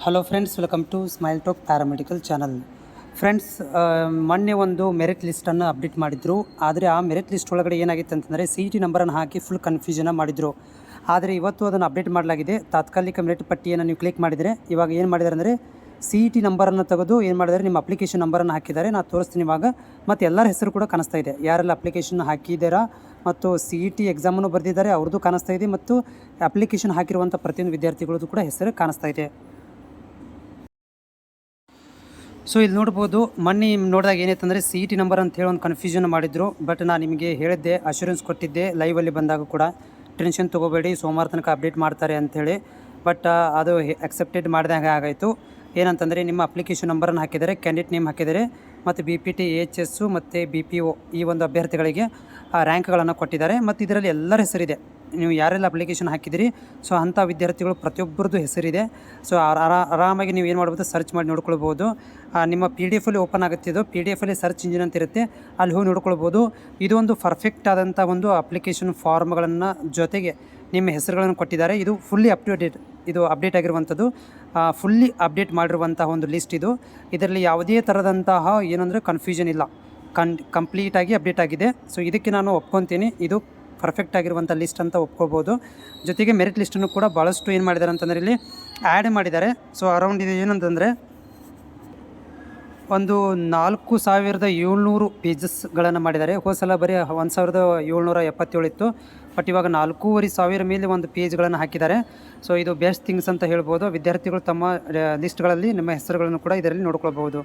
Hello friends, welcome to Smile Talk paramedical channel. Friends, ಮೊನ್ನೆ ಒಂದು merit ಲಿಸ್ಟನ್ನು update ಮಾಡಿದರು. ಆದರೆ ಆ ಮೆರಿಟ್ ಲಿಸ್ಟ್ ಒಳಗಡೆ ಏನಾಗಿತ್ತು ಅಂತಂದರೆ CET ನಂಬರನ್ನು ಹಾಕಿ ಫುಲ್ ಕನ್ಫ್ಯೂಷನ್ ಮಾಡಿದರು. ಆದರೆ ಇವತ್ತು ಅದನ್ನು ಅಪ್ಡೇಟ್ ಮಾಡಲಾಗಿದೆ. ತಾತ್ಕಾಲಿಕ ಮೆರಿಟ್ ಪಟ್ಟಿಯನ್ನು ನೀವು ಕ್ಲಿಕ್ ಮಾಡಿದರೆ ಇವಾಗ ಏನು ಮಾಡಿದ್ದಾರೆ ಅಂದರೆ CET ನಂಬರನ್ನು ತೆಗೆದು ಏನು ಮಾಡಿದ್ದಾರೆ, ನಿಮ್ಮ ಅಪ್ಲಿಕೇಶನ್ ನಂಬರನ್ನು ಹಾಕಿದ್ದಾರೆ. ನಾನು ತೋರಿಸ್ತೀನಿ ಇವಾಗ. ಮತ್ತು ಎಲ್ಲರ ಹೆಸರು ಕೂಡ ಕಾಣಿಸ್ತಾ ಇದೆ. ಯಾರೆಲ್ಲ ಅಪ್ಲಿಕೇಶನ್ ಹಾಕಿದ್ದೀರಾ ಮತ್ತು CET ಎಕ್ಸಾಮನ್ನು ಬರೆದಿದ್ದಾರೆ ಅವ್ರದ್ದು ಕಾಣಿಸ್ತಾ ಇದೆ. ಮತ್ತು ಅಪ್ಲಿಕೇಶನ್ ಹಾಕಿರುವಂಥ ಪ್ರತಿಯೊಂದು ವಿದ್ಯಾರ್ಥಿಗಳದ್ದು ಕೂಡ ಹೆಸರು ಕಾಣಿಸ್ತಾ ಇದೆ. ಸೊ ಇಲ್ಲಿ ನೋಡ್ಬೋದು, ಮೊನ್ನೆ ನೋಡಿದಾಗ ಏನಾಯ್ತು ಅಂದರೆ CET ನಂಬರ್ ಅಂತ ಹೇಳಿ ಒಂದು ಕನ್ಫ್ಯೂಷನ್ ಮಾಡಿದ್ರು. ಬಟ್ ನಾನು ನಿಮಗೆ ಹೇಳಿದ್ದೆ, ಅಶ್ಯೂರೆನ್ಸ್ ಕೊಟ್ಟಿದ್ದೆ ಲೈವಲ್ಲಿ ಬಂದಾಗ ಕೂಡ, ಟೆನ್ಷನ್ ತೊಗೋಬೇಡಿ, ಸೋಮವಾರ ತನಕ ಅಪ್ಡೇಟ್ ಮಾಡ್ತಾರೆ ಅಂಥೇಳಿ. ಬಟ್ ಅದು ಅಕ್ಸೆಪ್ಟೆಡ್ ಮಾಡಿದಾಗ ಆಗಾಯಿತು. ಏನಂತಂದರೆ ನಿಮ್ಮ ಅಪ್ಲಿಕೇಶನ್ ನಂಬರನ್ನು ಹಾಕಿದರೆ, ಕ್ಯಾಂಡಿಡೇಟ್ ನೇಮ್ ಹಾಕಿದರೆ, ಮತ್ತು BPT AHS ಮತ್ತು BPO ಈ ಒಂದು ಅಭ್ಯರ್ಥಿಗಳಿಗೆ ರ್ಯಾಂಕ್ಗಳನ್ನು ಕೊಟ್ಟಿದ್ದಾರೆ. ಮತ್ತು ಇದರಲ್ಲಿ ಎಲ್ಲರ ಹೆಸರಿದೆ. ನೀವು ಯಾರೆಲ್ಲ ಅಪ್ಲಿಕೇಶನ್ ಹಾಕಿದಿರಿ, ಸೊ ಅಂಥ ವಿದ್ಯಾರ್ಥಿಗಳು ಪ್ರತಿಯೊಬ್ಬರದ್ದು ಹೆಸರಿದೆ. ಸೊ ಆರಾಮಾಗಿ ನೀವು ಏನು ಮಾಡ್ಬೋದು, ಸರ್ಚ್ ಮಾಡಿ ನೋಡ್ಕೊಳ್ಬೋದು. ನಿಮ್ಮ PDF ಅಲ್ಲಿ ಓಪನ್ ಆಗುತ್ತಿದ್ದು, PDF ಅಲ್ಲಿ ಸರ್ಚ್ ಇಂಜಿನ್ ಅಂತ ಇರುತ್ತೆ, ಅಲ್ಲಿ ಹೋಗಿ ನೋಡ್ಕೊಳ್ಬೋದು. ಇದು ಒಂದು ಪರ್ಫೆಕ್ಟ್ ಆದಂಥ ಒಂದು ಅಪ್ಲಿಕೇಶನ್ ಫಾರ್ಮ್ಗಳನ್ನು ಜೊತೆಗೆ ನಿಮ್ಮ ಹೆಸರುಗಳನ್ನು ಕೊಟ್ಟಿದ್ದಾರೆ. ಇದು ಫುಲ್ಲಿ ಅಪ್ಡೇಟ್ ಆಗಿರುವಂಥದ್ದು, ಫುಲ್ಲಿ ಅಪ್ಡೇಟ್ ಮಾಡಿರುವಂತಹ ಒಂದು ಲಿಸ್ಟ್ ಇದು. ಇದರಲ್ಲಿ ಯಾವುದೇ ಥರದಂತಹ ಏನಂದರೆ ಕನ್ಫ್ಯೂಷನ್ ಇಲ್ಲ, ಕಂಪ್ಲೀಟಾಗಿ ಅಪ್ಡೇಟ್ ಆಗಿದೆ. ಸೊ ಇದಕ್ಕೆ ನಾನು ಒಪ್ಕೊತೀನಿ, ಇದು ಪರ್ಫೆಕ್ಟ್ ಆಗಿರುವಂಥ ಲಿಸ್ಟ್ ಅಂತ ಒಪ್ಕೋಬೋದು. ಜೊತೆಗೆ ಮೆರಿಟ್ ಲಿಸ್ಟನ್ನು ಕೂಡ ಭಾಳಷ್ಟು ಏನು ಮಾಡಿದ್ದಾರೆ ಅಂತಂದರೆ ಇಲ್ಲಿ ಆ್ಯಡ್ ಮಾಡಿದ್ದಾರೆ. ಸೊ ಅರೌಂಡ್ ಇದು ಏನಂತಂದರೆ ಒಂದು 4700 ಪೇಜಸ್ಗಳನ್ನು ಮಾಡಿದ್ದಾರೆ. ಹೋದ ಸಲ ಬರೀ 1777 ಇತ್ತು. ಬಟ್ ಇವಾಗ 4500 ಮೇಲೆ ಒಂದು ಪೇಜ್ಗಳನ್ನು ಹಾಕಿದ್ದಾರೆ. ಸೊ ಇದು ಬೆಸ್ಟ್ ಥಿಂಗ್ಸ್ ಅಂತ ಹೇಳ್ಬೋದು. ವಿದ್ಯಾರ್ಥಿಗಳು ತಮ್ಮ ಲಿಸ್ಟ್ಗಳಲ್ಲಿ ನಿಮ್ಮ ಹೆಸರುಗಳನ್ನು ಕೂಡ ಇದರಲ್ಲಿ ನೋಡ್ಕೊಳ್ಬೋದು.